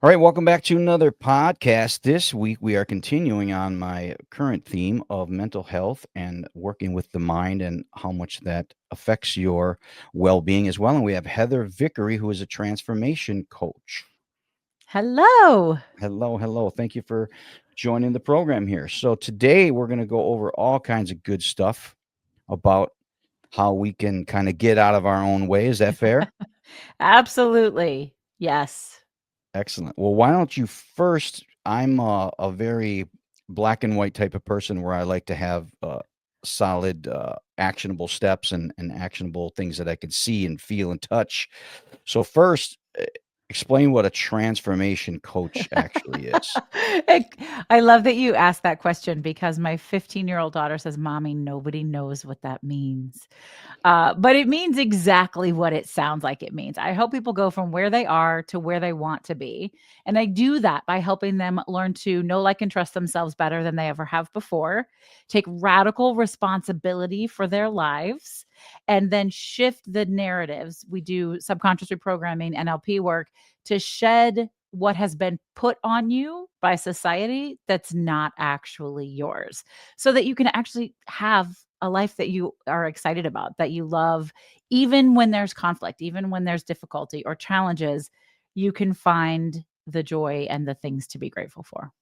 All right, welcome back to another podcast. This week we are continuing on my current theme of mental health and working with the mind and how much that affects your well being as well. And we have Heather Vickery, who is a transformation coach. Hello. Hello, hello. Thank you for joining the program here. So, today we're going to go over all kinds of good stuff about how we can kind of get out of our own way. Is that fair? Absolutely. Yes. Excellent. Well, why don't you first? I'm a very black and white type of person where I like to have solid, actionable steps and actionable things that I can see and feel and touch. So, first, explain what a transformation coach actually is. I I love that you asked that question because my 15-year-old daughter says, Mommy, nobody knows what that means. But it means exactly what it sounds like it means. I help people go from where they are to where they want to be. And I do that by helping them learn to know, like, and trust themselves better than they ever have before, take radical responsibility for their lives, and then shift the narratives. We do subconscious reprogramming, NLP work to shed what has been put on you by society that's not actually yours so that you can actually have a life that you are excited about, that you love, even when there's conflict, even when there's difficulty or challenges, you can find the joy and the things to be grateful for.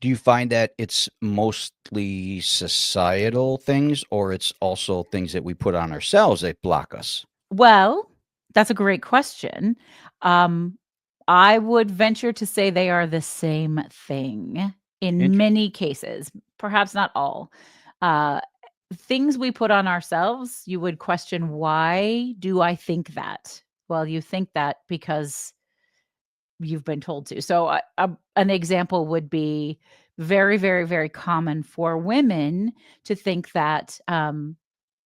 Do you find that it's mostly societal things, or it's also things that we put on ourselves that block us? Well, that's a great question. Um, I would venture to say they are the same thing in many cases, perhaps not all. Uh, Things we put on ourselves, you would question, why do I think that? Well, you think that because you've been told to. So, an example would be very, very, very common for women to think that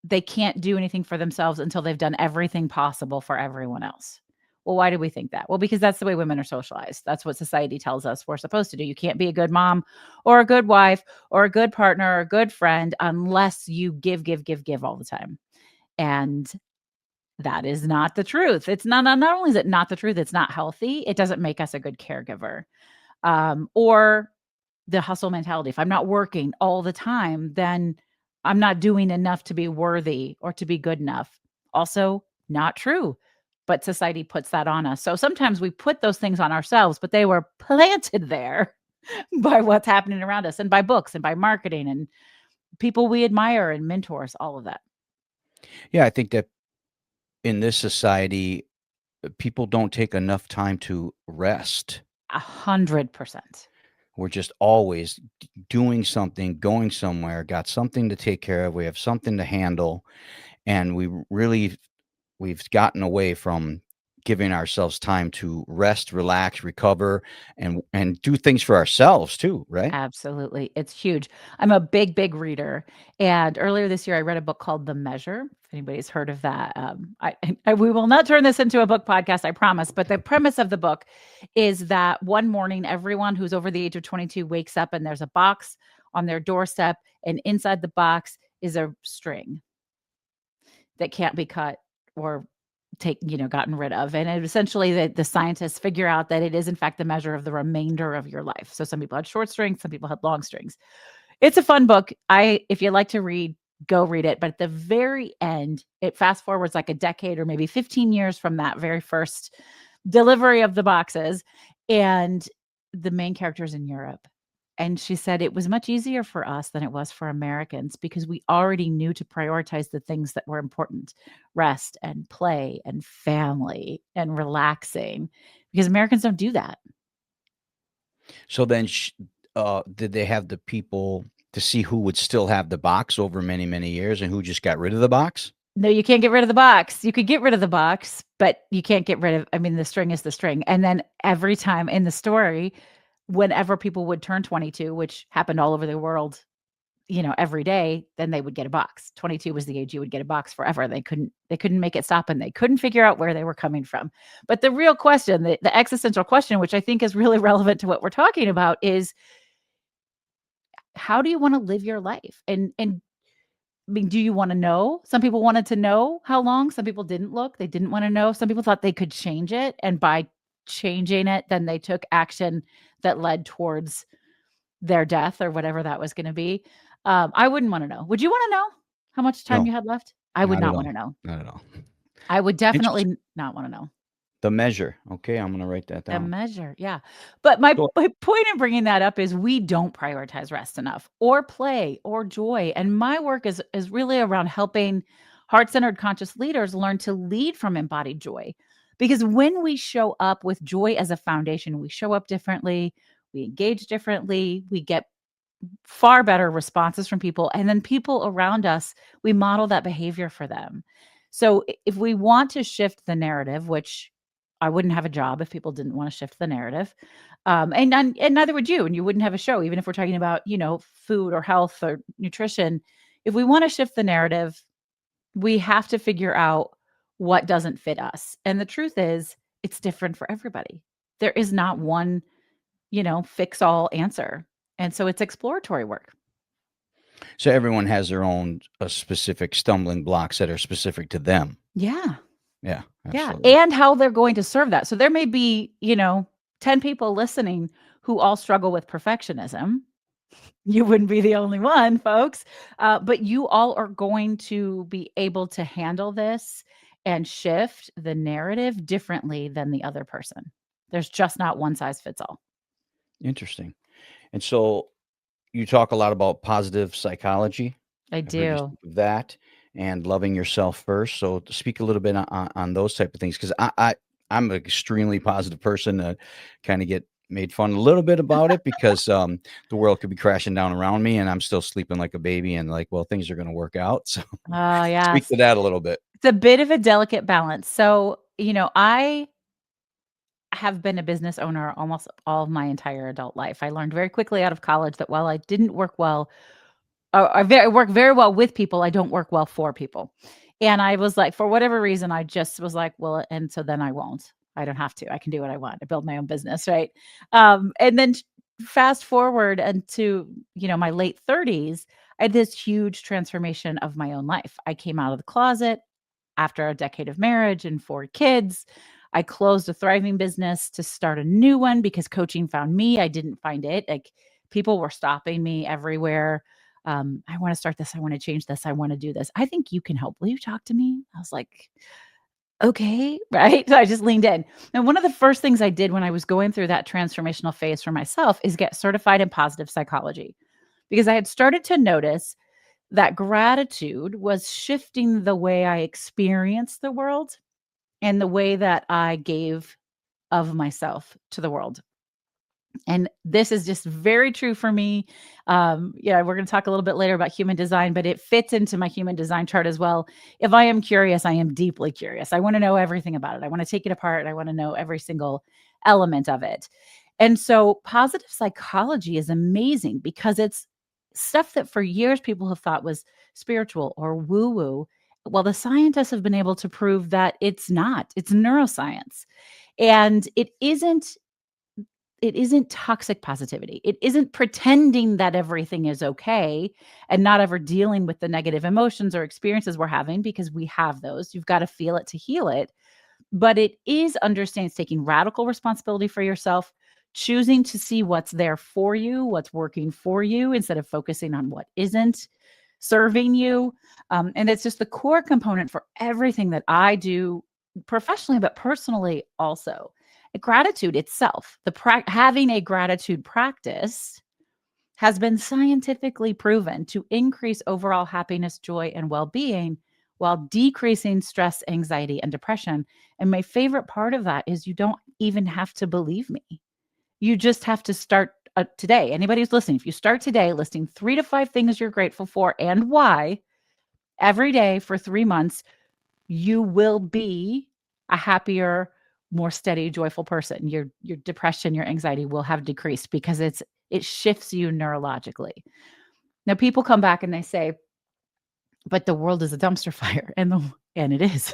they can't do anything for themselves until they've done everything possible for everyone else. Well, why do we think that? Well, because that's the way women are socialized. That's what society tells us we're supposed to do. You can't be a good mom or a good wife or a good partner or a good friend unless you give, give, give, give all the time. And that is not the truth. It's not only is it not the truth, it's not healthy. It doesn't make us a good caregiver. Or the hustle mentality. If I'm not working all the time, then I'm not doing enough to be worthy or to be good enough. Also, not true. But society puts that on us. So sometimes we put those things on ourselves, but they were planted there by what's happening around us and by books and by marketing and people we admire and mentors, all of that. Yeah, I think that in this society, people don't take enough time to rest. 100%. We're just always doing something, going somewhere, got something to take care of. We have something to handle, and we've gotten away from giving ourselves time to rest, relax, recover, and do things for ourselves too, right? Absolutely. It's huge. I'm a big, big reader. And earlier this year, I read a book called The Measure. If anybody's heard of that, we will not turn this into a book podcast, I promise. But the premise of the book is that one morning, everyone who's over the age of 22 wakes up and there's a box on their doorstep. And inside the box is a string that can't be cut or gotten rid of. And essentially the scientists figure out that it is in fact the measure of the remainder of your life. So some people had short strings, some people had long strings. It's a fun book. If you like to read, go read it. But at the very end, it fast forwards like a decade or maybe 15 years from that very first delivery of the boxes. And the main character's in Europe. And she said it was much easier for us than it was for Americans because we already knew to prioritize the things that were important: rest and play and family and relaxing, because Americans don't do that. So then, did they have the people to see who would still have the box over many, many years and who just got rid of the box? No, you can't get rid of the box. You could get rid of the box, but you can't get rid of, I mean, the string is the string. And then every time in the story, whenever people would turn 22, which happened all over the world, every day, then they would get a box. 22 was the age you would get a box forever. They couldn't make it stop and they couldn't figure out where they were coming from. But the real question, the existential question, which I think is really relevant to what we're talking about, is how do you want to live your life? And I mean, do you want to know? Some people wanted to know how long. Some people didn't look. They didn't want to know. Some people thought they could change it. And by changing it, then they took action that led towards their death or whatever that was gonna be. I wouldn't wanna know. Would you wanna know how much time No, you had left? I would not at not all. wanna know. Not at all. I would definitely Interesting. not wanna know. The measure. Okay, I'm gonna write that A down. measure, yeah. But my So my point in bringing that up is we don't prioritize rest enough or play or joy, and my work is really around helping heart-centered conscious leaders learn to lead from embodied joy. Because when we show up with joy as a foundation, we show up differently, we engage differently, we get far better responses from people, and then people around us, we model that behavior for them. So if we want to shift the narrative, which I wouldn't have a job if people didn't want to shift the narrative, and neither would you, and you wouldn't have a show, even if we're talking about food or health or nutrition. If we want to shift the narrative, we have to figure out what doesn't fit us. And the truth is, it's different for everybody. There is not one fix all answer. And so it's exploratory work. so everyone has their own, specific stumbling blocks that are specific to them. Yeah. Yeah, Yeah. absolutely. And how they're going to serve that. So there may be, 10 people listening who all struggle with perfectionism. You wouldn't be the only one, folks. But you all are going to be able to handle this and shift the narrative differently than the other person. There's just not one size fits all. Interesting. And so you talk a lot about positive psychology. I I've heard you do. speak of that and loving yourself first. So to speak a little bit on those type of things, because I'm an extremely positive person. Kind of get made fun a little bit about it because the world could be crashing down around me and I'm still sleeping like a baby and like, well, things are going to work out. So Oh, speak yes. to that a little bit. It's a bit of a delicate balance. So, I have been a business owner almost all of my entire adult life. I learned very quickly out of college that while I didn't work well, I work very well with people, I don't work well for people. And I was like, for whatever reason, I just was like, well, and so then I won't. I don't have to. I can do what I want. I build my own business, right? And then fast forward into my late 30s, I had this huge transformation of my own life. I came out of the closet after a decade of marriage and 4 kids. I closed a thriving business to start a new one because coaching found me. I didn't find it. Like people were stopping me everywhere. I want to start this. I want to change this. I want to do this. I think you can help. Will you talk to me? I was like, okay. Right. So I just leaned in. And one of the first things I did when I was going through that transformational phase for myself is get certified in positive psychology because I had started to notice that gratitude was shifting the way I experienced the world and the way that I gave of myself to the world. And this is just very true for me. Yeah, we're going to talk a little bit later about human design, but it fits into my human design chart as well. If I am curious, I am deeply curious. I want to know everything about it. I want to take it apart. I want to know every single element of it. And so, positive psychology is amazing because it's stuff that for years people have thought was spiritual or woo woo. Well, the scientists have been able to prove that it's not, it's neuroscience. And it isn't toxic positivity. It isn't pretending that everything is okay and not ever dealing with the negative emotions or experiences we're having because we have those. You've got to feel it to heal it. But it is understands taking radical responsibility for yourself, choosing to see what's there for you, what's working for you instead of focusing on what isn't serving you. And it's just the core component for everything that I do professionally, but personally also. Gratitude itself, having a gratitude practice has been scientifically proven to increase overall happiness, joy, and well being while decreasing stress, anxiety, and depression. And my favorite part of that is you don't even have to believe me. You just have to start today. Anybody who's listening, if you start today listing 3 to 5 things you're grateful for and why every day for 3 months, you will be a happier, more steady, joyful person. Your depression, your anxiety will have decreased because it shifts you neurologically. Now people come back and they say, "But the world is a dumpster fire." And it is.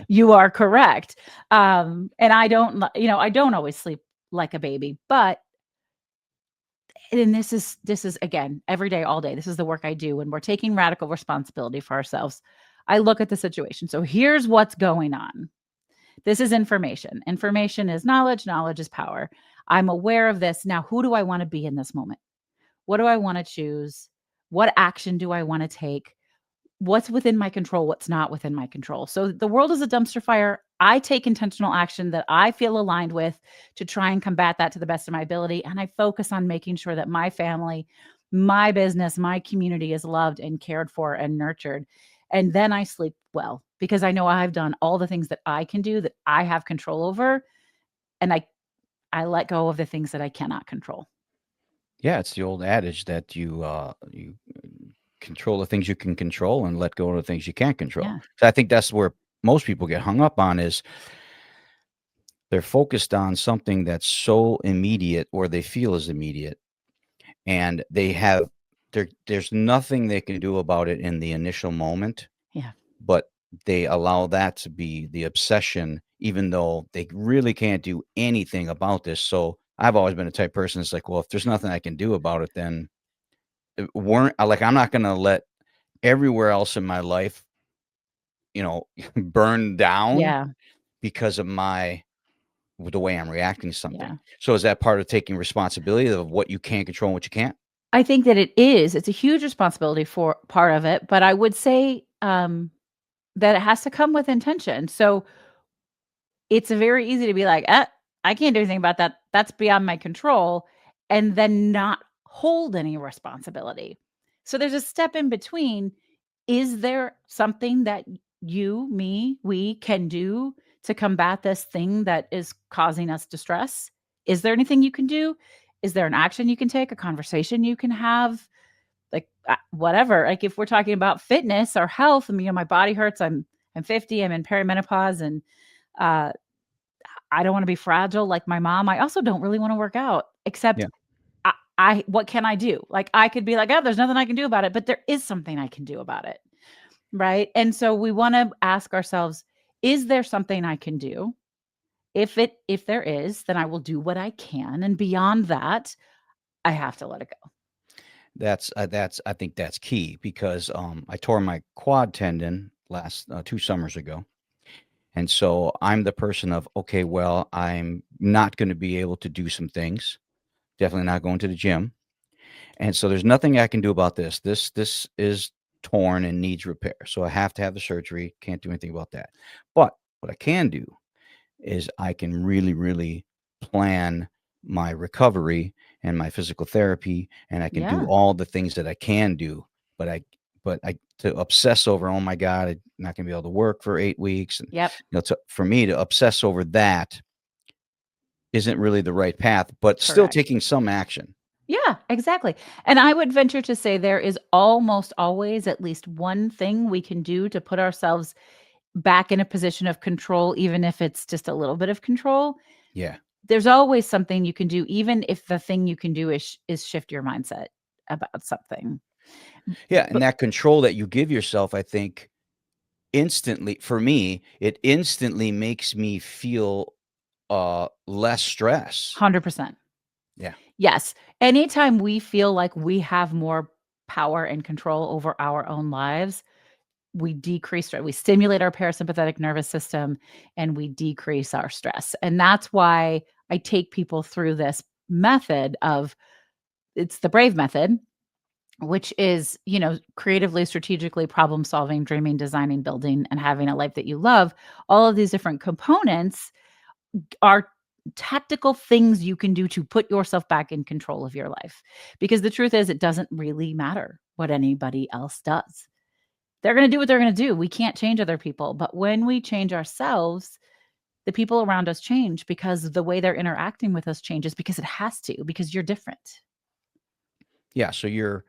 You are correct. And I don't always sleep like a baby, but and this is again every day, all day. This is the work I do when we're taking radical responsibility for ourselves. I look at the situation. So here's what's going on. This is information. Information is knowledge, knowledge is power. I'm aware of this. Now, who do I want to be in this moment? What do I want to choose? What action do I want to take? What's within my control, what's not within my control. So the world is a dumpster fire. I take intentional action that I feel aligned with to try and combat that to the best of my ability. And I focus on making sure that my family, my business, my community is loved and cared for and nurtured. And then I sleep well because I know I've done all the things that I can do that I have control over. And I let go of the things that I cannot control. Yeah, it's the old adage that you control the things you can control and let go of the things you can't control. Yeah. So I think that's where most people get hung up on is they're focused on something that's so immediate or they feel is immediate, and there's nothing they can do about it in the initial moment, Yeah. but they allow that to be the obsession, even though they really can't do anything about this. So I've always been a type of person that's like, well, if there's nothing I can do about it, then weren't like I'm not gonna let everywhere else in my life, burn down Yeah. because of my with the way I'm reacting to something. Yeah. So is that part of taking responsibility of what you can control and what you can't? I think that it is. It's a huge responsibility for part of it, but I would say, that it has to come with intention. So, it's very easy to be like, I can't do anything about that. That's beyond my control," and then not hold any responsibility. So, there's a step in between. Is there something that you, me, we can do to combat this thing that is causing us distress? Is there anything you can do? Is there an action you can take, a conversation you can have? Like, whatever. Like, if we're talking about fitness or health, my body hurts. I'm 50. I'm in perimenopause, and uh, I don't want to be fragile like my mom. I also don't really want to work out, except Yeah. I what can I do? Like, I could be like, oh, there's nothing I can do about it, but there is something I can do about it, right? And so we want to ask ourselves, is there something I can do? If there is, then I will do what I can, and beyond that, I have to let it go. That's I think that's key because, I tore my quad tendon last 2 summers ago, and so I'm the person of, "Okay, well, I'm not gonna be able to do some things, definitely not going to the gym, and so there's nothing I can do about this. This is torn and needs repair, so I have to have the surgery, can't do anything about that. But what I can do is I can really, really plan my recovery and my physical therapy, and I can do Yeah. all the things that I can do. But I to obsess over, oh my God, I'm not gonna be able to work for 8 weeks, and Yep. for me to obsess over that isn't really the right path, but still Correct. taking some action. Yeah, exactly. And I would venture to say there is almost always at least one thing we can do to put ourselves back in a position of control, even if it's just a little bit of control. Yeah, There's always something you can do, even if the thing you can do is shift your mindset about something. yeah, and But that control that you give yourself, I think, instantly for me, it instantly makes me feel less stress. 100%. Yeah. Yes. Anytime we feel like we have more power and control over our own lives, we decrease stress. We stimulate our parasympathetic nervous system and we decrease our stress. And that's why I take people through this method of it's the brave method, which is, creatively, strategically problem solving, dreaming, designing, building, and having a life that you love. All of these different components are tactical things you can do to put yourself back in control of your life. Because the truth is, it doesn't really matter what anybody else does. They're going to do what they're going to do. We can't change other people. But when we change ourselves, the people around us change because the way they're interacting with us changes because it has to, because you're different. Yeah, so you're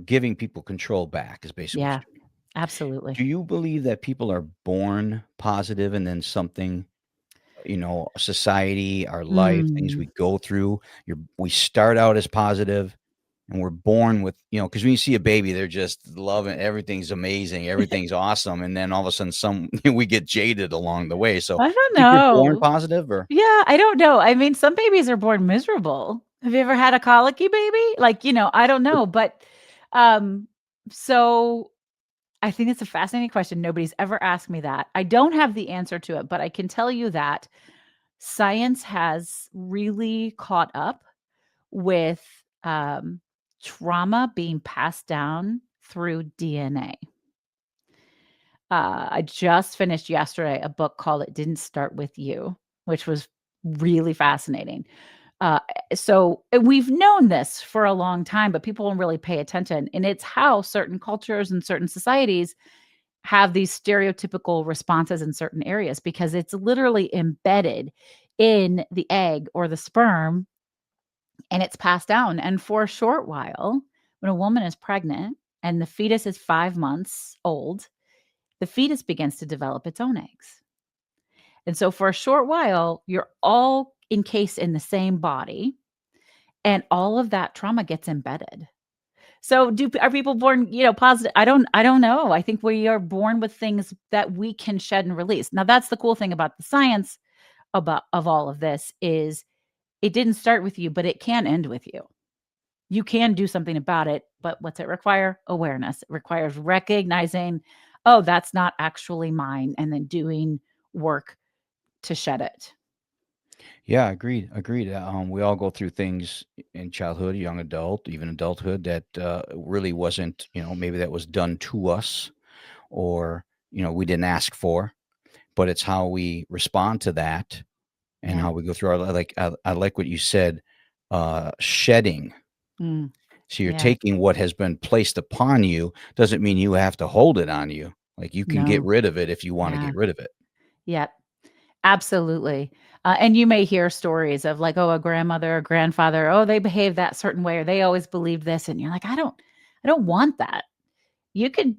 giving people control back is basically what Yeah, you're doing. absolutely. Do you believe that people are born positive and then something, society, our life, things Mm. we go through, we start out as positive and we're born with, because when you see a baby, they're just loving everything's amazing, everything's awesome, and then all of a sudden we get jaded along the way. So, I don't you think you're born know. positive or Yeah, I don't know. I mean, some babies are born miserable. Have you ever had a colicky baby? Like, I don't know, but, um, so I think it's a fascinating question. Nobody's ever asked me that. I don't have the answer to it, but I can tell you that science has really caught up with um, trauma being passed down through DNA. I just finished yesterday a book called It Didn't Start With You, which was really fascinating. Uh, so we've known this for a long time, but people don't really pay attention. And it's how certain cultures and certain societies have these stereotypical responses in certain areas because it's literally embedded in the egg or the sperm and it's passed down. And for a short while, when a woman is pregnant and the fetus is 5 months old, the fetus begins to develop its own eggs. And so for a short while, you're all encased in the same body and all of that trauma gets embedded. So are people born, positive? I don't know. I think we are born with things that we can shed and release. Now that's the cool thing about the science about of all of this is it didn't start with you, but it can end with you. You can do something about it, but what's it require? Awareness. It requires recognizing, oh, that's not actually mine, and then doing work to shed it. Yeah, agreed, agreed. We all go through things in childhood, young adult, even adulthood that really wasn't, maybe that was done to us or, we didn't ask for, but it's how we respond to that and Yeah. how we go through our I like what you said, shedding. Mm, So you're yeah. taking what has been placed upon you doesn't mean you have to hold it on you. Like you can get No. rid of it if you want to Yeah. get rid of it. Yeah. Absolutely. And you may hear stories of like, oh, a grandmother or grandfather, oh, they behave that certain way, or they always believed this. And you're like, I don't want that. You could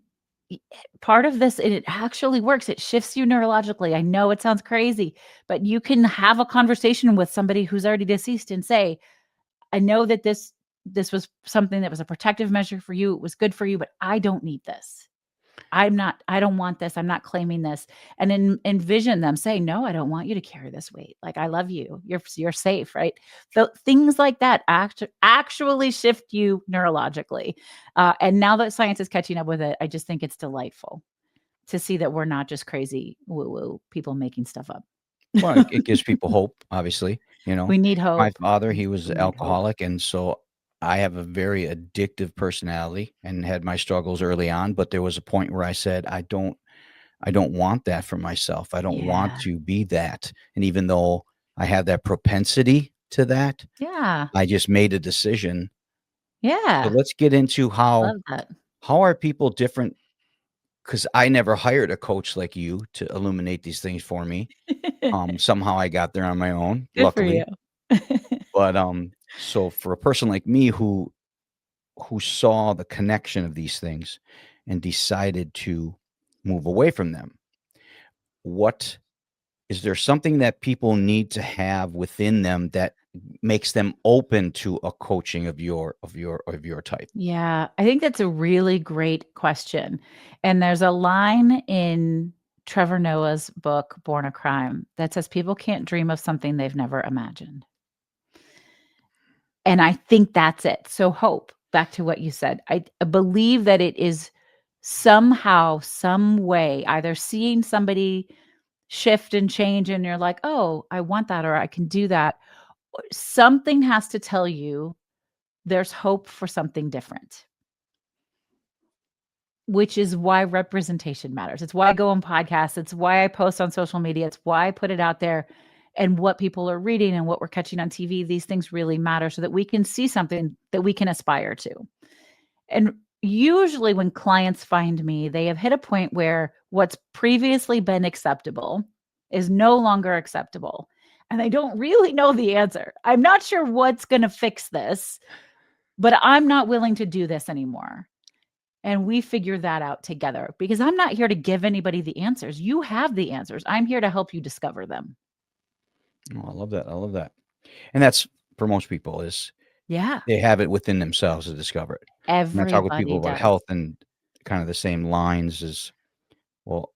part of this, and it actually works. It shifts you neurologically. I know it sounds crazy, but you can have a conversation with somebody who's already deceased and say, I know that this was something that was a protective measure for you. It was good for you, but I don't need this. I don't want this. I'm not claiming this. And then envision them saying, no, I don't want you to carry this weight. Like, I love you. You're safe. Right. So things like that actually shift you neurologically. And now that science is catching up with it, I just think it's delightful to see that we're not just crazy woo woo people making stuff up. Well, it gives people hope, obviously, We need My hope. father, he was We need hope. alcoholic, and so I have a very addictive personality and had my struggles early on, but there was a point where I said, I don't want that for myself. I don't want Yeah. to be that." And even though I have that propensity to that, Yeah. I just made a decision. So Yeah. let's get into how Love that. how are people different? Because I never hired a coach like you to illuminate these things for me. Somehow I got there on my own, Good for you. luckily. But, so for a person like me who saw the connection of these things and decided to move away from them, what is there something that people need to have within them that makes them open to a coaching of your type? Yeah, I think that's a really great question. And there's a line in Trevor Noah's book, Born a Crime, that says people can't dream of something they've never imagined. And I think that's it. So, hope, back to what you said. I believe that it is somehow, some way, either seeing somebody shift and change, and you're like, oh, I want that, or I can do that. Something has to tell you there's hope for something different. Which is why representation matters. It's why I go on podcasts. It's why I post on social media. It's why I put it out there and what people are reading and what we're catching on TV. These things really matter so that we can see something that we can aspire to. And usually, when clients find me, they have hit a point where what's previously been acceptable is no longer acceptable. And they don't really know the answer. I'm not sure what's going to fix this, but I'm not willing to do this anymore. And we figure that out together because I'm not here to give anybody the answers. You have the answers. I'm here to help you discover them. Oh, I love that, I love that. And that's for most people is Yeah, they have it within themselves to discover it. When I talk with people everybody about does. health and kind of the same lines as, well,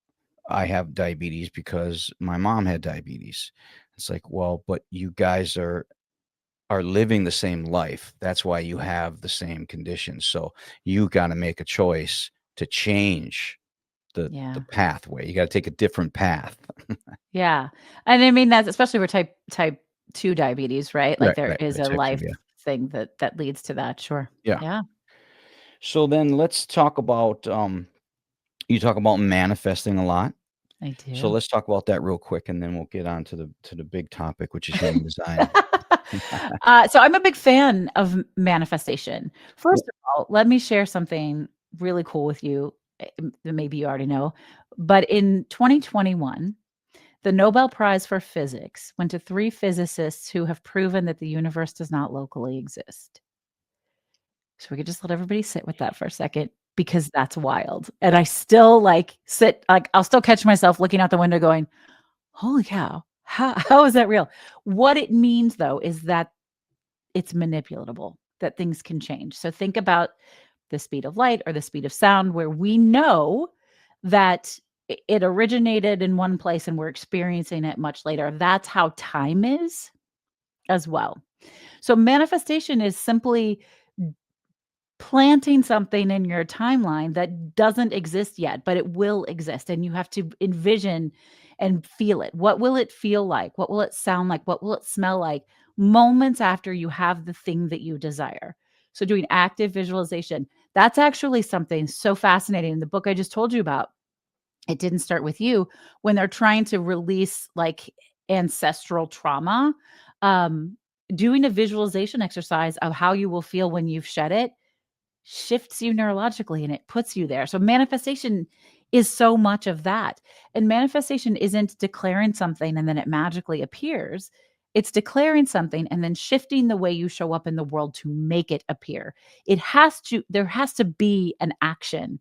I have diabetes because my mom had diabetes. It's like, well, but you guys are living the same life. That's why you have the same conditions. So you got to make a choice to change the Yeah. pathway. You gotta take a different path. Yeah. And I mean, that's especially for type 2 diabetes, right? Like, Right, there right, is right, a type 2, life yeah. thing that leads to that, sure. Yeah. Yeah, So then let's talk about, you talk about manifesting a lot. I So do. let's talk about that real quick, and then we'll get on to the big topic, which is human design. So I'm a big fan of manifestation. First W of all, let me share something really cool with you, that maybe you already know, but in 2021, the Nobel Prize for Physics went to 3 physicists who have proven that the universe does not locally exist. So we could just let everybody sit with that for a second because that's wild. And I still, like, I'll still catch myself looking out the window going, "Holy cow, how is that real?" What it means, though, is that it's manipulatable, that things can change. So think about the speed of light or the speed of sound, where we know that it originated in one place and we're experiencing it much later. That's how time is as well. So manifestation is simply planting something in your timeline that doesn't exist yet, but it will exist. And you have to envision and feel it. What will it feel like? What will it sound like? What will it smell like moments after you have the thing that you desire? So, doing active visualization, that's actually something so fascinating. In the book I just told you about, it didn't start with you. When they're trying to release, like, ancestral trauma, um, doing a visualization exercise of how you will feel when you've shed it shifts you neurologically and it puts you there. So manifestation is so much of that. And manifestation isn't declaring something and then it magically appears. It's declaring something and then shifting the way you show up in the world to make it appear. There has to be an action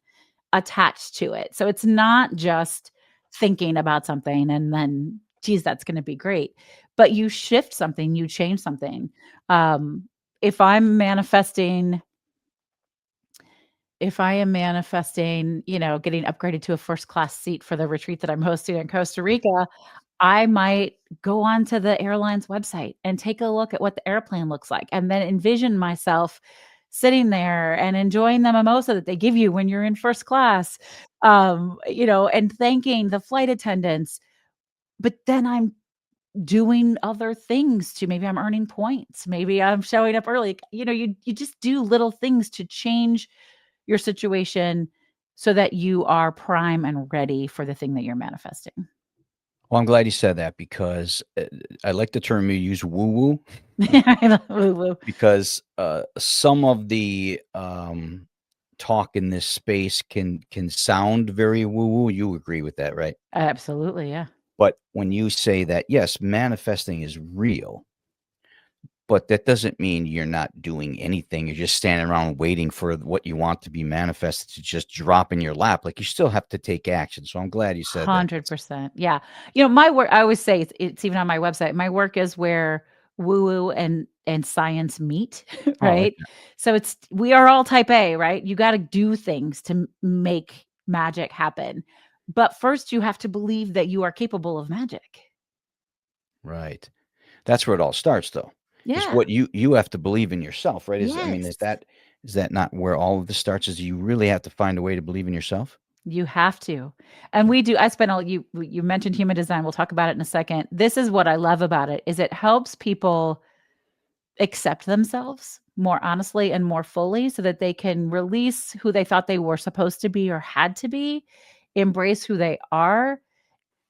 attached to it. So it's not just thinking about something and then, geez, that's going to be great. But you shift something, you change something. Um, if I'm manifesting if I am manifesting, getting upgraded to a first class seat for the retreat that I'm hosting in Costa Rica, I might go onto the airline's website and take a look at what the airplane looks like and then envision myself sitting there and enjoying the mimosa that they give you when you're in first class, and thanking the flight attendants. But then I'm doing other things to maybe I'm earning points, maybe I'm showing up early. You just do little things to change your situation so that you are prime and ready for the thing that you're manifesting. Well, I'm glad you said that because, I like the term you use, woo-woo, I love woo woo. because, some of the, talk in this space can sound very woo-woo. You agree with that, right? Absolutely, yeah. But when you say that, yes, manifesting is real, but that doesn't mean you're not doing anything. You're just standing around waiting for what you want to be manifested to just drop in your lap. Like, you still have to take action. So I'm glad you said that. 100%. Yeah. My work, I always say it's even on my website. My work is where woo woo and science meet, Oh, I like right? that. So we are all type A, right? You got to do things to make magic happen. But first you have to believe that you are capable of magic. Right. That's where it all starts, though, is Yeah. what you have to believe in yourself, right? I mean, Yes. is that not where all of this starts, is you really have to find a way to believe in yourself? You have to. And we do I spent all you mentioned human design, we'll talk about it in a second. This is what I love about it, is it helps people accept themselves more honestly and more fully so that they can release who they thought they were supposed to be or had to be, embrace who they are.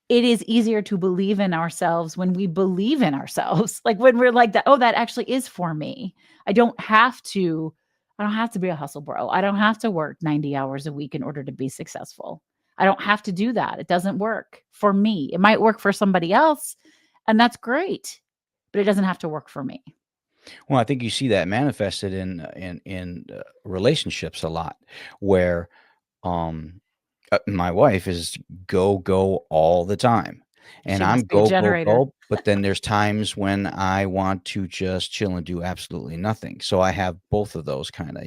It is easier to believe in ourselves when we believe in ourselves. Like, when we're like that, "Oh, that actually is for me. I don't have to I don't have to be a hustle bro. I don't have to work 90 hours a week in order to be successful. I don't have to do that. It doesn't work for me. It might work for somebody else, and that's great, but it doesn't have to work for me." Well, I think you see that manifested in relationships a lot where, um my wife is go, go all the time, and She I'm must be a go, go, generator. go, but then there's times when I want to just chill and do absolutely nothing. So I have both of those kinda.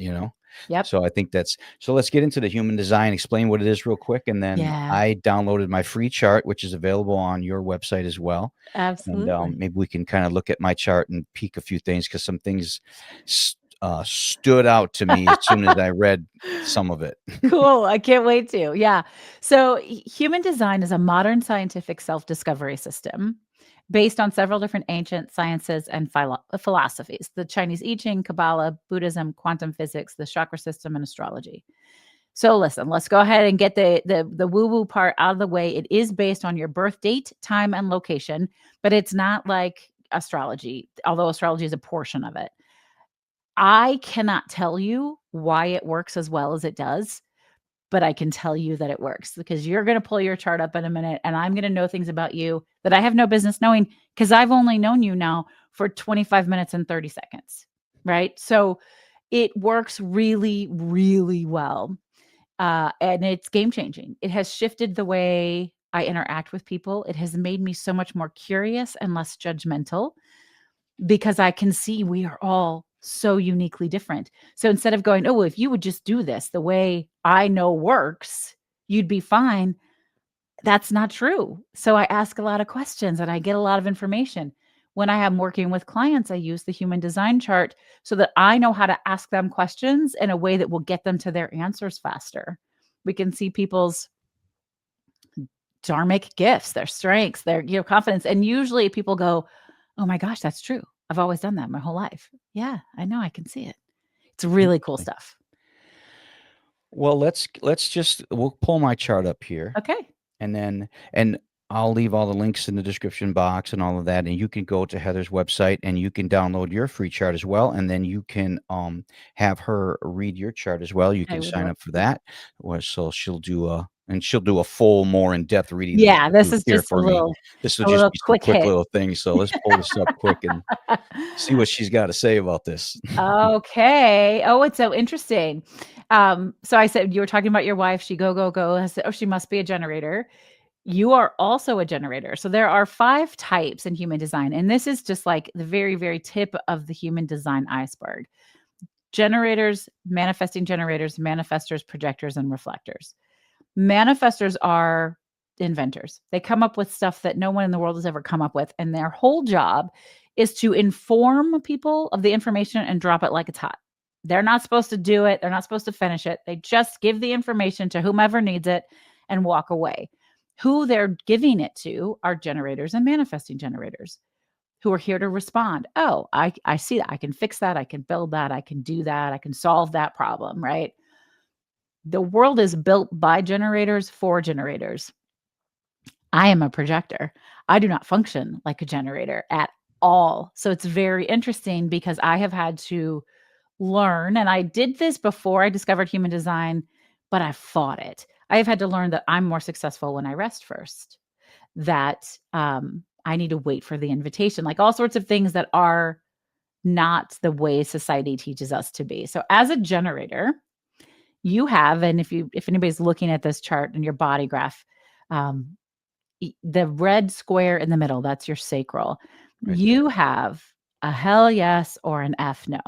Yep. So I think so let's get into the human design, explain what it is real quick, and then Yeah, I downloaded my free chart, which is available on your website as well, and, absolutely. maybe we can kinda look at my chart and peek a few things because some things stood out to me as soon as I read some of it. Cool, I can't wait to. Yeah. So, human design is a modern scientific self-discovery system based on several different ancient sciences and philosophies: the Chinese I Ching, Kabbalah, Buddhism, quantum physics, the chakra system, and astrology. So, listen, let's go ahead and get the woo-woo part out of the way. It is based on your birth date, time, and location, but it's not like astrology, although astrology is a portion of it. I cannot tell you why it works as well as it does, but I can tell you that it works because you're going to pull your chart up in a minute and I'm going to know things about you that I have no business knowing because I've only known you now for 25 minutes and 30 seconds. Right. So it works really, really well. And it's game changing. It has shifted the way I interact with people. It has made me so much more curious and less judgmental because I can see we are all so uniquely different. So instead of going, oh, well, if you would just do this the way I know works, you'd be fine. That's not true. So I ask a lot of questions and I get a lot of information. When I am working with clients, I use the human design chart so that I know how to ask them questions in a way that will get them to their answers faster. We can see people's dharmic gifts, their strengths, their confidence. And usually people go, "Oh my gosh, that's true. I've always done that my whole life." Yeah, I know, I can see it. It's really cool Interesting. stuff. Well, let's just we'll pull my chart up here. Okay. And I'll leave all the links in the description box and all of that, and you can go to Heather's website and you can download your free chart as well, and then you can, have her read your chart as well. You I can would sign love up for to. that, or so she'll do a full, more in-depth reading than I Yeah, could this do is here just for me. This will a just little be some quick quick hit. little things, so let's pull this up quick and see what she's got to say about this. Okay. Oh, it's so interesting. So I said you were talking about your wife. She go, go, go. I said, oh, she must be a generator. You are also a generator. So there are 5 types in human design. And this is just like the very, very tip of the human design iceberg. Generators, manifestors, projectors, and reflectors. Manifestors are inventors. They come up with stuff that no one in the world has ever come up with. And their whole job is to inform people of the information and drop it like it's hot. They're not supposed to do it, they're not supposed to finish it. They just give the information to whomever needs it and walk away. Who they're giving it to are generators and manifesting generators who are here to respond. Oh, I see that. I can fix that. I can build that. I can do that. I can solve that problem, right? The world is built by generators for generators. I am a projector. I do not function like a generator at all. So it's very interesting because I have had to learn, and I did this before I discovered human design, but I fought it. I have had to learn that I'm more successful when I rest first, that I need to wait for the invitation, like all sorts of things that are not the way society teaches us to be. So as a generator, you have, and if anybody's looking at this chart in your body graph, um, the red square in the middle, that's your sacral. Right there. You have a hell yes or an F no.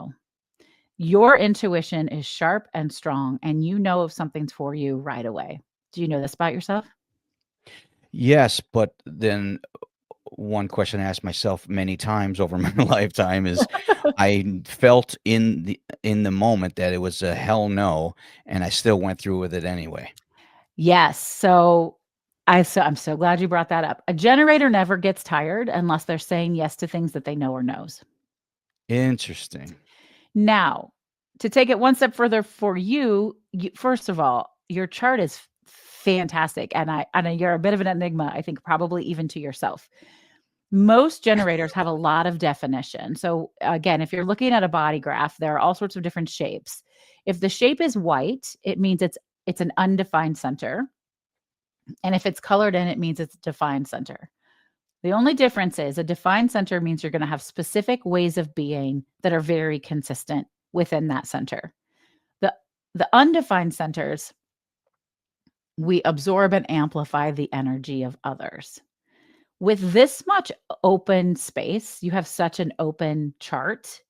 Your intuition is sharp and strong, and you know if something's for you right away. Do you know this about yourself? Yes, but then one question I asked myself many times over my lifetime is I felt in the moment that it was a hell no, and I still went through with it anyway. Yes. So I'm so glad you brought that up. A generator never gets tired unless they're saying yes to things that they know or knows. Interesting. Now, to take it one step further for you, first of all, your chart is fantastic, and I know you're a bit of an enigma, I think probably even to yourself. Most generators have a lot of definition. So again, if you're looking at a body graph, there are all sorts of different shapes. If the shape is white, it means it's an undefined center, and if it's colored in, it means it's a defined center. The only difference is a defined center means you're going to have specific ways of being that are very consistent within that center. The the undefined centers, we absorb and amplify the energy of others. With this much open space, you have such an open chart.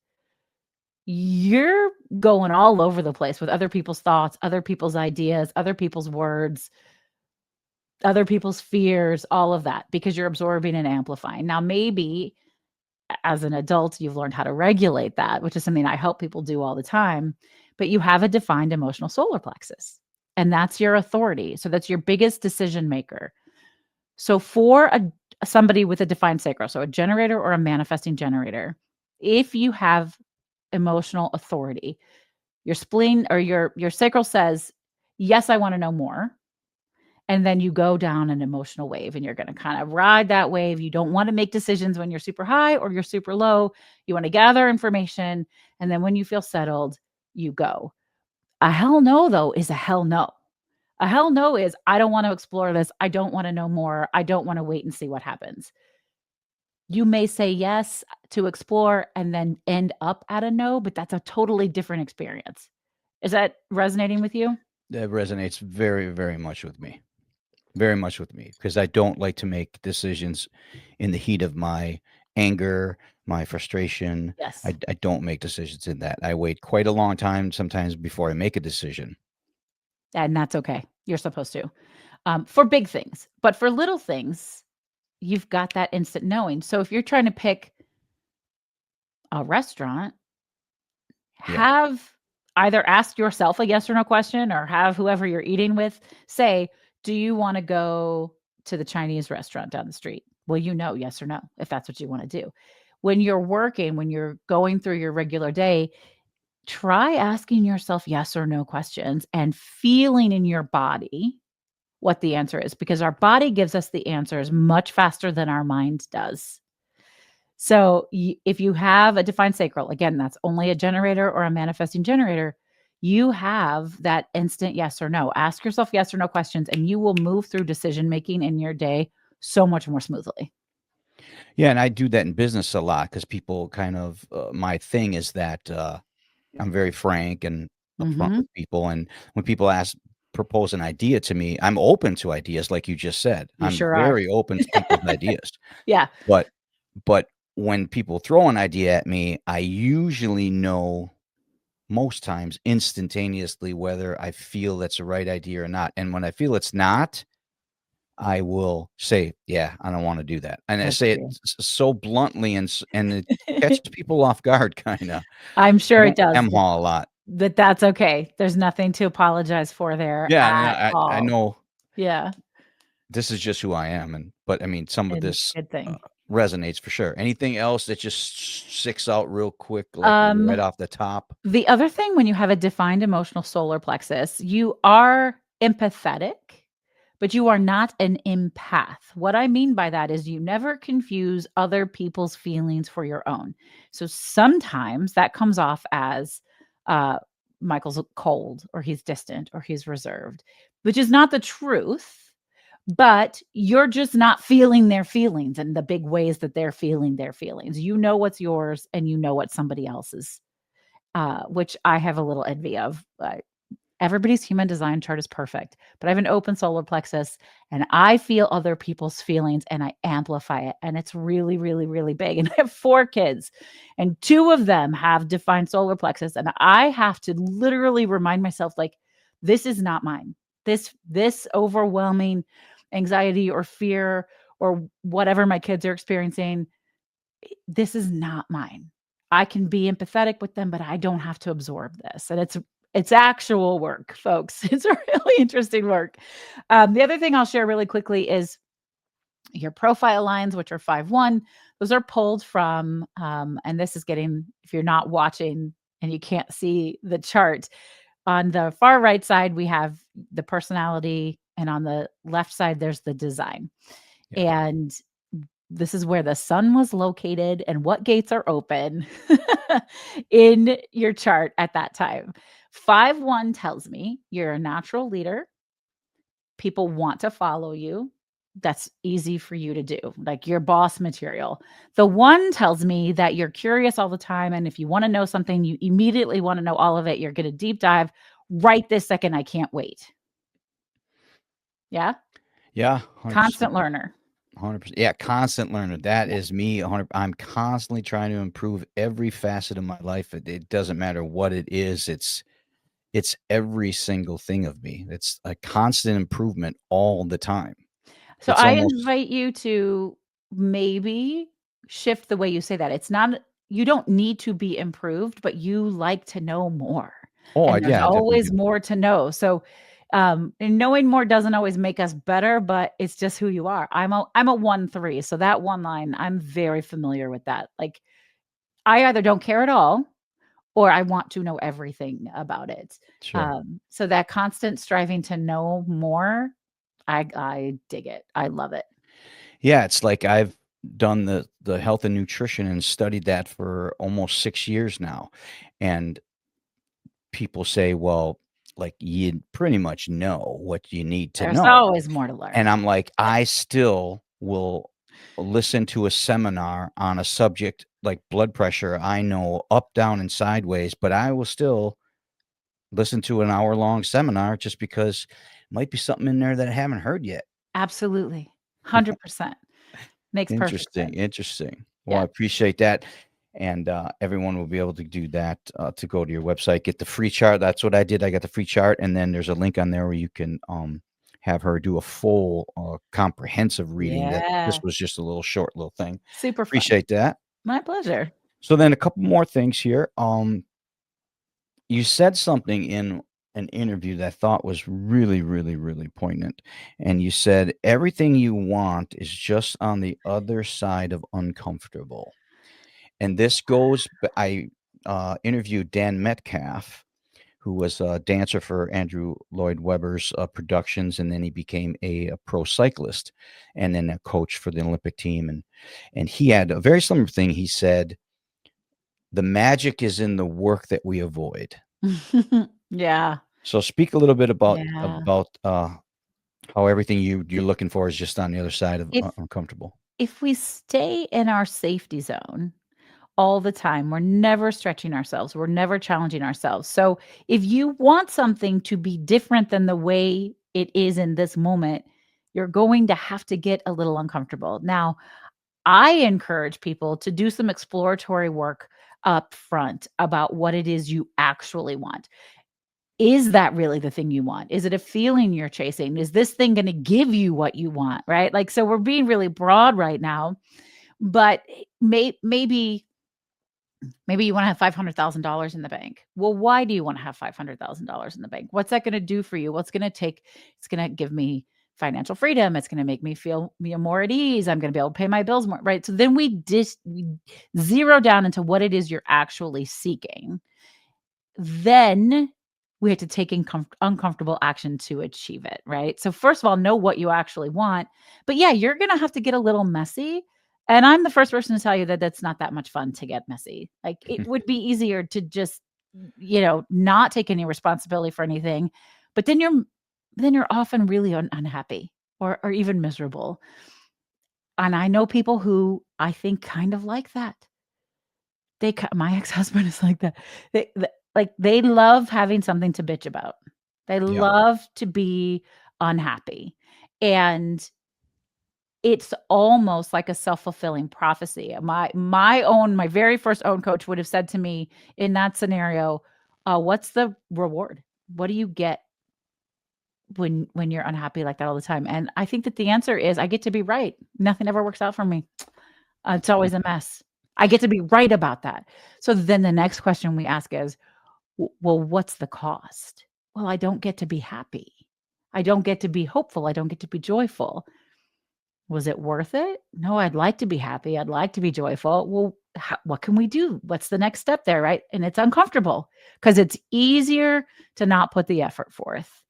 You're going all over the place with other people's thoughts, other people's ideas, other people's words, other people's fears, all of that because you're absorbing and amplifying. Now, maybe as an adult, you've learned how to regulate that, which is something I help people do all the time. But you have a defined emotional solar plexus, and that's your authority. So that's your biggest decision maker. So for somebody with a defined sacral, so a generator or a manifesting generator, if you have emotional authority, your spleen or your sacral says, "Yes, I want to know more." And then you go down an emotional wave and you're going to kind of ride that wave. You don't want to make decisions when you're super high or you're super low. You want to gather information. And then when you feel settled, you go. A hell no, though, is a hell no. A hell no is I don't want to explore this. I don't want to know more. I don't want to wait and see what happens. You may say yes to explore and then end up at a no, but that's a totally different experience. Is that resonating with you? That resonates very, very much with me. Very much with me because I don't like to make decisions in the heat of my anger, my frustration. Yes. I don't make decisions in that. I wait quite a long time sometimes before I make a decision. And that's okay. You're supposed to. For big things, but for little things, you've got that instant knowing. So if you're trying to pick a restaurant, Yeah. have either ask yourself a yes or no question or have whoever you're eating with say, "Do you wanna go to the Chinese restaurant down the street?" Well, yes or no, if that's what you wanna do. When you're working, when you're going through your regular day, try asking yourself yes or no questions and feeling in your body what the answer is, because our body gives us the answers much faster than our mind does. So, if you have a defined sacral, again, that's only a generator or a manifesting generator, you have that instant yes or no. Ask yourself yes or no questions, and you will move through decision making in your day so much more smoothly. Yeah, and I do that in business a lot because people kind of my thing is that I'm very frank and upfront Mhm. with people, and when people propose an idea to me, I'm open to ideas, like you just said. You I'm sure are. very open to people's ideas, Yeah. but but when people throw an idea at me, I usually know most times instantaneously whether I feel that's the right idea or not. And when I feel it's not, I will say, "Yeah, I don't wanna do that." And I Good say for it you. so bluntly and it catches people off guard kinda. I'm I sure it don't does, hem-haw a lot. but that's okay. There's nothing to apologize for there Yeah, and at I all. know Yeah, this is just who I am, but, I mean, some of and this, good thing. resonates for sure. Anything else that just sticks out real quick, like, right Um off the top? The other thing when you have a defined emotional solar plexus, you are empathetic, but you are not an empath. What I mean by that is you never confuse other people's feelings for your own. So sometimes that comes off as uh, Michael's cold or he's distant or he's reserved, which is not the truth. But you're just not feeling their feelings in the big ways that they're feeling their feelings. You know what's yours and you know what somebody else's, which I have a little envy of. Everybody's human design chart is perfect, but I have an open solar plexus and I feel other people's feelings and I amplify it. And it's really, really, really big. And I have 4 kids, and 2 of them have defined solar plexus. And I have to literally remind myself, like, this is not mine. This overwhelming anxiety or fear or whatever my kids are experiencing, this is not mine. I can be empathetic with them, but I don't have to absorb this. And it's actual work, folks. It's a really interesting work. The other thing I'll share really quickly is your profile lines, which are 5-1. Those are pulled from, and this is getting, if you're not watching and you can't see the chart, on the far right side, we have the personality, and on the left side, there's the design. Yeah. And this is where the sun was located and what gates are open in your chart at that time. 5-1 tells me you're a natural leader. People want to follow you. That's easy for you to do, like your boss material. The 1 tells me that you're curious all the time. And if you want to know something, you immediately want to know all of it. You're going to deep dive right this second. I can't wait. Yeah. Yeah, 100%. Constant learner. 100%. Yeah, constant learner. That Yeah. is me 100. I'm constantly trying to improve every facet of my life. It doesn't matter what it is. It's every single thing of me. It's a constant improvement all the time. So It's I almost invite you to maybe shift the way you say that. It's not you don't need to be improved, but you like to know more, Oh, and there's yeah, I definitely always do. more to know. So, and knowing more doesn't always make us better, but it's just who you are. I'm a 1-3, so that one line, I'm very familiar with that. Like, I either don't care at all or I want to know everything about it. Sure. So that constant striving to know more, I dig it. I love it. Yeah, it's like I've done the health and nutrition and studied that for almost 6 years now, and people say, "Well, like, you pretty much know what you need to There's know." always more to And learn. I'm like, Yeah, I still will listen to a seminar on a subject like blood pressure. I know up, down, and sideways, but I will still listen to an hour-long seminar just because might be something in there that I haven't heard yet. absolutely. 100%. Makes perfect Interesting, sense. interesting. Well, Yeah. I appreciate that, and, everyone will be able to do that, to go to your website, get the free chart. That's what I did. I got the free chart, and then there's a link on there where you can, have her do a full, comprehensive reading. That this Yeah. was just a little short little thing. Super fun. Appreciate that. My pleasure. So then a couple more things here. You said something in an interview that I thought was really, really, really poignant. And you said, everything you want is just on the other side of uncomfortable. And this goes, I interviewed Dan Metcalf, who was a dancer for Andrew Lloyd Webber's productions. And then he became a pro cyclist and then a coach for the Olympic team. And he had a very similar thing. He said, the magic is in the work that we avoid. Yeah. So speak a little bit about Yeah. about how everything you're looking for is just on the other side of If uncomfortable. if we stay in our safety zone all the time, we're never stretching ourselves, we're never challenging ourselves. So, if you want something to be different than the way it is in this moment, you're going to have to get a little uncomfortable. Now, I encourage people to do some exploratory work up front about what it is you actually want. Is that really the thing you want? Is it a feeling you're chasing? Is this thing gonna give you what you want, right? Like, so we're being really broad right now, but maybe you wanna have $500,000 in the bank. Well, why do you wanna have $500,000 in the bank? What's that gonna do for you? What's gonna take it's gonna give me financial freedom. It's gonna make me feel, more at ease. I'm gonna be able to pay my bills more, right? So then we zero down into what it is you're actually seeking. Then we have to take uncomfortable action to achieve it, right? So first of all, know what you actually want. But yeah, you're going to have to get a little messy. And I'm the first person to tell you that that's not that much fun to get messy. Like, it would be easier to just, not take any responsibility for anything, but then you're often really unhappy or even miserable. And I know people who I think kind of like that. My ex-husband is like that. They love having something to bitch about. They Yeah. love to be unhappy, and it's almost like a self-fulfilling prophecy. My very first own coach would have said to me in that scenario, "What's the reward? What do you get when you're unhappy like that all the time?" And I think that the answer is, I get to be right. Nothing ever works out for me. It's always a mess. I get to be right about that. So then the next question we ask is, Well, what's the cost?" "Well, I don't get to be happy. I don't get to be hopeful. I don't get to be joyful." "Was it worth it?" "No, I'd like to be happy. I'd like to be joyful." "Well, what can we do? What's the next step there?" Right? And it's uncomfortable because it's easier to not put the effort forth,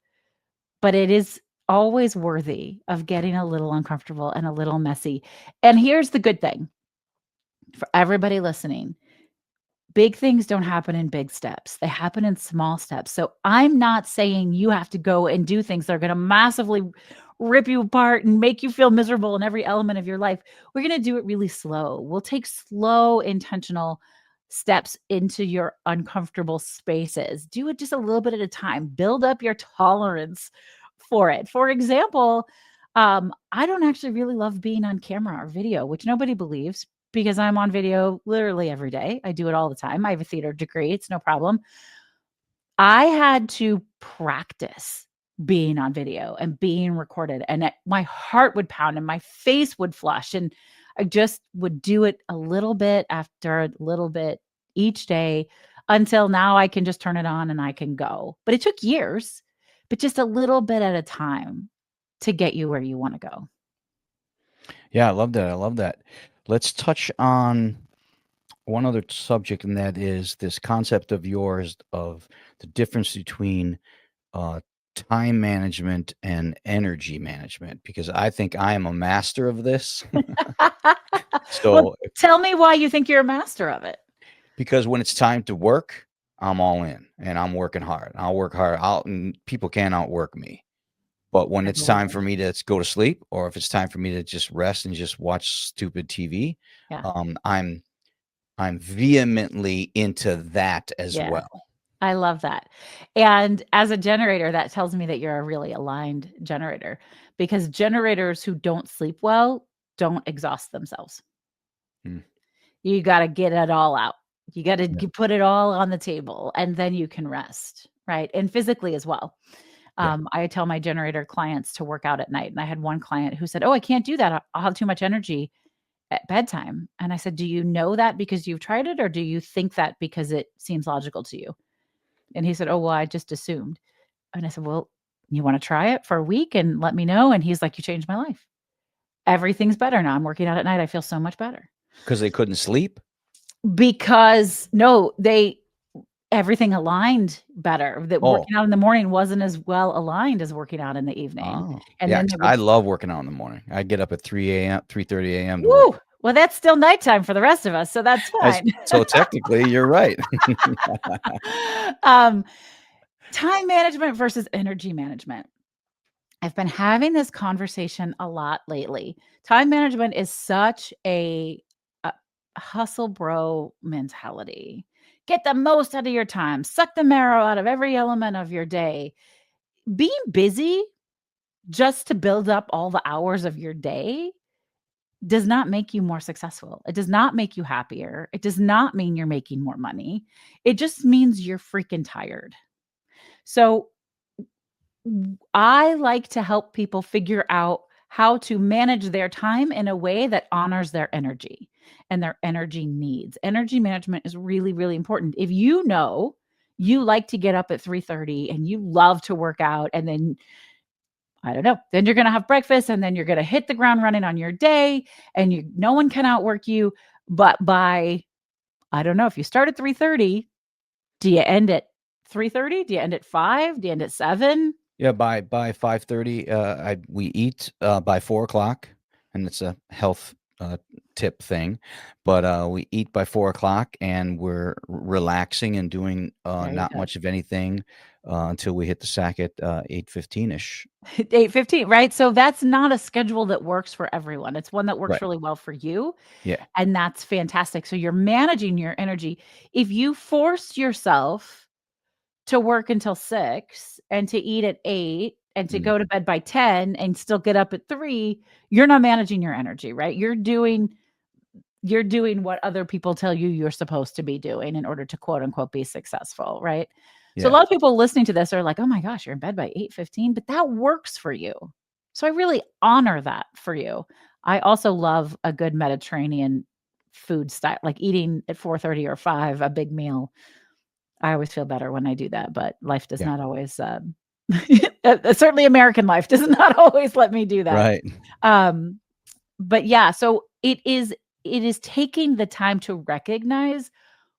but it is always worthy of getting a little uncomfortable and a little messy. And here's the good thing for everybody listening: big things don't happen in big steps. They happen in small steps. So I'm not saying you have to go and do things that are going to massively rip you apart and make you feel miserable in every element of your life. We're going to do it really slow. We'll take slow, intentional steps into your uncomfortable spaces. Do it just a little bit at a time. Build up your tolerance for it. For example, I don't actually really love being on camera or video, which nobody believes because I'm on video literally every day. I do it all the time. I have a theater degree. It's no problem. I had to practice being on video and being recorded, and my heart would pound and my face would flush. And I just would do it a little bit after a little bit each day until now I can just turn it on and I can go. But it took years, but just a little bit at a time to get you where you want to go. Yeah, I love that. I love that. Let's touch on one other subject, and that is this concept of yours of the difference between uh, time management and energy management, because I think I am a master of this. Well, So, tell me why you think you're a master of it. because when it's time to work, I'm all in and I'm working hard. I'll work hard. And people can't outwork me. But when I it's believe time it. for me to go to sleep, or if it's time for me to just rest and just watch stupid TV, Yeah. um, I'm I'm vehemently into that as Yeah. well. I love that. And as a generator, that tells me that you're a really aligned generator because generators who don't sleep well don't exhaust themselves. Mm, You got to get it all out. You got to yeah, put it all on the table and then you can rest, right? And physically as well. yeah, I tell my generator clients to work out at night. And I had one client who said, "Oh, I can't do that. I'll have too much energy at bedtime." And I said, "Do you know that because you've tried it or do you think that because it seems logical to you?" And he said, "Oh, well, I just assumed." And I said, "Well, you wanna try it for a week and let me know?" And he's like, "You changed my life. Everything's better now. I'm working out at night. I feel so much better." because they couldn't sleep. Because no, they everything aligned better. That Oh, working out in the morning wasn't as well aligned as working out in the evening. oh, And yeah. then 'Cause they would I love working out in the morning. I get up at 3 a.m., 3:30 a.m. to work. woo! Well, that's still nighttime for the rest of us, so that's As fine. so technically, you're right. Um, time management versus energy management. I've been having this conversation a lot lately. Time management is such a hustle bro mentality. Get the most out of your time, suck the marrow out of every element of your day. Being busy just to build up all the hours of your day does not make you more successful. It does not make you happier. It does not mean you're making more money. It just means you're freaking tired. So I like to help people figure out how to manage their time in a way that honors their energy and their energy needs. Energy management is really, really important. If you know you like to get up at 3:30 and you love to work out, and then I don't know, then you're going to have breakfast and then you're going to hit the ground running on your day and no one can outwork you. But by, I don't know, if you start at 3:30, do you end at 3:30? Do you end at 5? Do you end at 7? Yeah, by 5:30, I we eat, by 4 o'clock, and it's a health, tip thing, but, we eat by 4 o'clock, and we're relaxing and doing, There you not go. much of anything, until we hit the sack at, 8:15ish. 8:15, right? So that's not a schedule that works for everyone. It's one that works Right. really well for you, Yeah. and that's fantastic. So you're managing your energy. If you force yourself to work until 6 and to eat at 8 and to Mm. go to bed by 10 and still get up at 3, you're not managing your energy, right? You're doing what other people tell you you're supposed to be doing in order to quote unquote be successful, right? So a Yeah. lot of people listening to this are like, "Oh my gosh, you're in bed by 8:15," but that works for you. So I really honor that for you. I also love a good Mediterranean food style, like eating at 4:30 or 5, a big meal. I always feel better when I do that, but life does Yeah. not always, certainly American life does not always let me do that. Right. Um, but yeah, so it is taking the time to recognize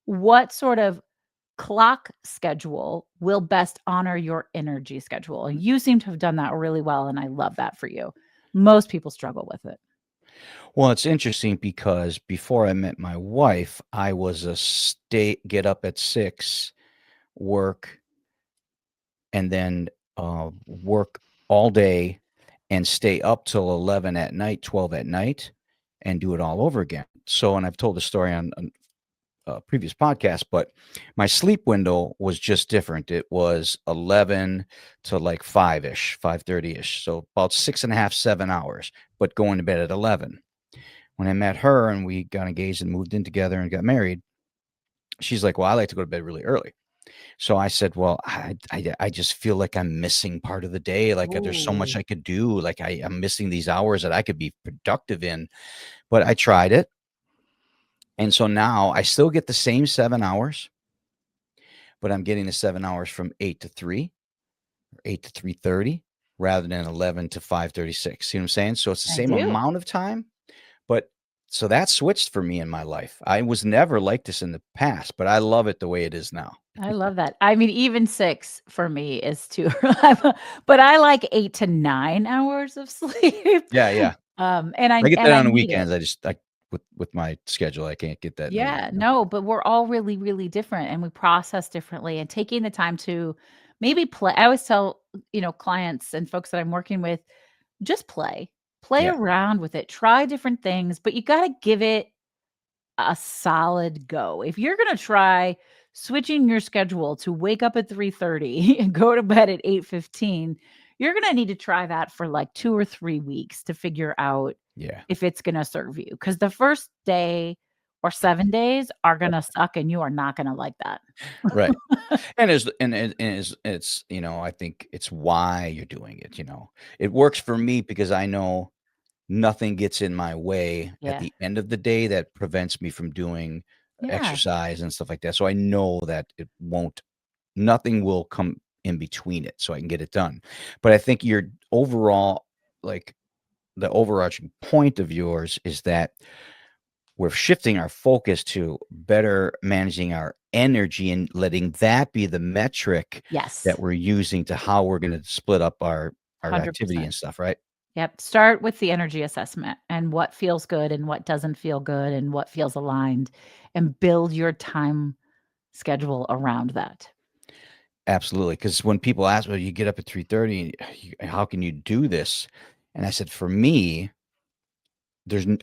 what sort of clock schedule will best honor your energy schedule. And you seem to have done that really well, and I love that for you. Most people struggle with it. Well, it's interesting because before I met my wife, I was a get up at 6, work, and then, work all day and stay up till 11 at night, 12 at night, and do it all over again. So, and I've told the story on a previous podcast, but my sleep window was just different. It was 11 to like 5-ish, 5:30-ish. So about 6.5, 7 hours, but going to bed at 11. When I met her and we got engaged and moved in together and got married, she's like, "Well, I like to go to bed really early." So I said, "Well, I just feel like I'm missing part of the day, like, there's so much Ooh, I could do, like, I'm missing these hours that I could be productive in." But I tried it, and so now I still get the same 7 hours, but I'm getting the 7 hours from 8 to 3 or 8 to 3:30 rather than 11 to 5:36. See what I'm saying? So it's the I same do. amount of time, but so that switched for me in my life. I was never like this in the past, but I love it the way it is now. I love that. I mean, even 6 for me is too but I like 8 to 9 hours of sleep. Yeah, yeah. I get And that I on the need it. weekends. I just I with my schedule, I can't get that in the week, Yeah, no, but we're all really, really different and we process differently and taking the time to maybe play. I always tell, clients and folks that I'm working with, just play. Play Yeah, around with it. Try different things, but you got to give it a solid go. If you're going to try switching your schedule to wake up at 3:30 and go to bed at 8:15, you're going to need to try that for like 2 or 3 weeks to figure out yeah. if it's going to serve you, cuz the first day or 7 days are going to suck and you are not going to like that. Right. And is and it's, I think it's why you're doing it, you know? It works for me because I know nothing gets in my way at Yeah. the end of the day that prevents me from doing Yeah. exercise and stuff like that. So I know that it won't nothing will come in between it so I can get it done. But I think your overall like the overarching point of yours is that we're shifting our focus to better managing our energy and letting that be the metric Yes. that we're using to how we're going to split up our activity 100%. and stuff, right? Yep. Start with the energy assessment and what feels good and what doesn't feel good and what feels aligned, and build your time schedule around that. Absolutely. Because when people ask, "Well, you get up at 3:30, how can you do this?" And I said, "For me,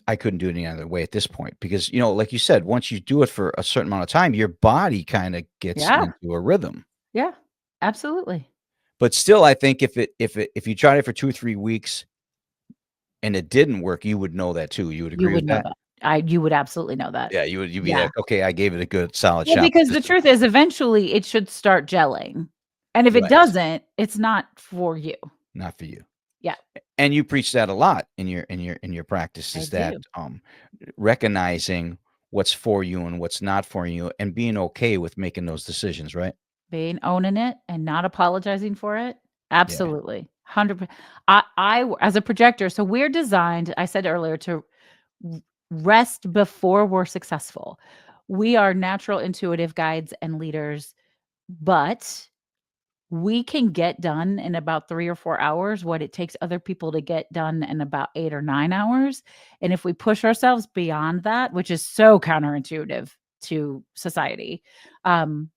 I couldn't do it any other way at this point because, like you said, once you do it for a certain amount of time, your body kind of gets Yeah. into a rhythm. Yeah. Absolutely. But still, I think if you tried it for 2 or 3 weeks and it didn't work, you would know that too. You would You agree would with know that? that. You would absolutely know that. Yeah, you'd be Yeah. like, "Okay, I gave it a good solid Well, shot, but because this the is" truth is eventually it should start gelling. And if it right, doesn't, it's not for you. not for you. Yeah, And you preach that a lot in your practice I is that, do. recognizing what's for you and what's not for you and being okay with making those decisions, right? Owning it and not apologizing for it. Yeah. Absolutely. 100 as a projector, so we're designed, I said earlier, to r rest before we're successful. We are natural intuitive guides and leaders, but we can get done in about 3 or 4 hours what it takes other people to get done in about 8 or 9 hours, and if we push ourselves beyond that, which is so counterintuitive to society, um,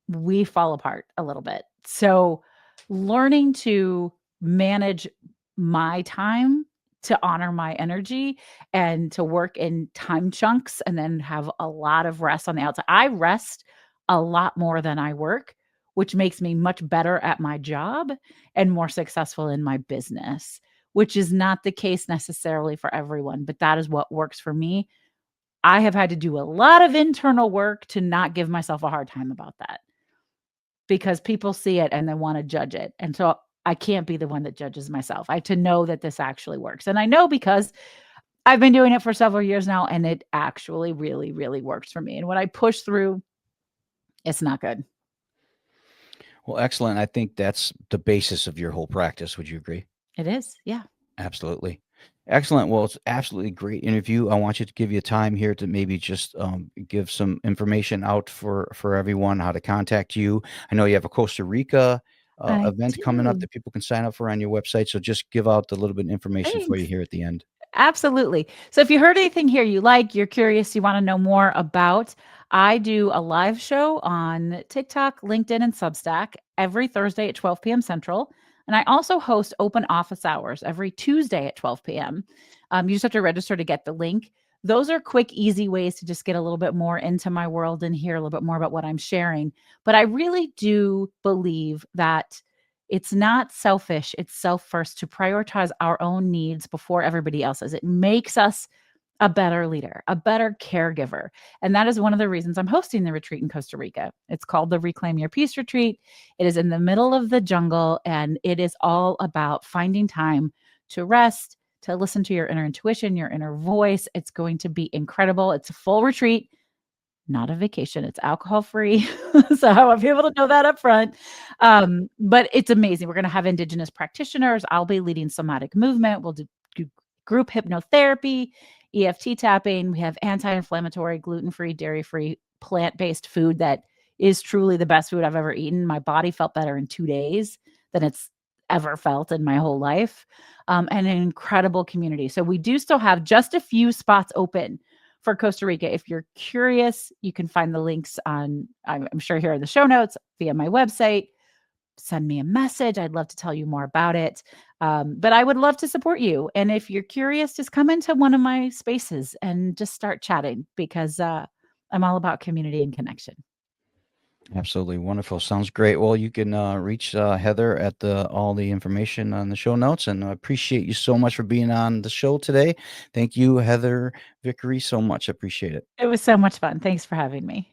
we fall apart a little bit. So, learning to manage my time to honor my energy and to work in time chunks and then have a lot of rest on the outside. I rest a lot more than I work, which makes me much better at my job and more successful in my business, which is not the case necessarily for everyone, but that is what works for me. I have had to do a lot of internal work to not give myself a hard time about that, because people see it and they wanna judge it, and so I can't be the one that judges myself. I have to know that this actually works, and I know because I've been doing it for several years now, and it actually really, really works for me, and when I push through, it's not good. Well, excellent. I think that's the basis of your whole practice. Would you agree? It is, yeah. Absolutely. Excellent. Well, it's absolutely great interview. I want you to give you time here to maybe just give some information out for everyone how to contact you. I know you have a Costa Rica I event coming up do. that people can sign up for on your website. So just give out the little bit of information for you Thanks. here at the end. Absolutely. So if you heard anything here you like, you're curious, you wanna know more about, I do a live show on TikTok, LinkedIn, and Substack every Thursday at 12 p.m. Central, and I also host open office hours every Tuesday at 12 p.m. You just have to register to get the link. Those are quick, easy ways to just get a little bit more into my world and hear a little bit more about what I'm sharing. But I really do believe that it's not selfish, it's self first to prioritize our own needs before everybody else's. It makes us a better leader, a better caregiver. And that is one of the reasons I'm hosting the retreat in Costa Rica. It's called the Reclaim Your Peace Retreat. It is in the middle of the jungle, and it is all about finding time to rest, to listen to your inner intuition, your inner voice. It's going to be incredible. It's a full retreat, not a vacation. It's alcohol free. So I want people to know that up front. But it's amazing. We're going to have indigenous practitioners. I'll be leading somatic movement. We'll do group hypnotherapy, EFT tapping. We have anti-inflammatory, gluten-free, dairy-free, plant-based food that is truly the best food I've ever eaten. My body felt better in 2 days than it's ever felt in my whole life. And an incredible community. So we do still have just a few spots open for Costa Rica. If you're curious, you can find the links on, I'm sure here in the show notes, via my website. Send me a message. I'd love to tell you more about it. But I would love to support you. And if you're curious, just come into one of my spaces and just start chatting, because I'm all about community and connection. Absolutely wonderful. Sounds great. Well, you can reach Heather at all the information on the show notes, and I appreciate you so much for being on the show today. Thank you, Heather Vickery, so much. I appreciate it. It was so much fun. Thanks for having me.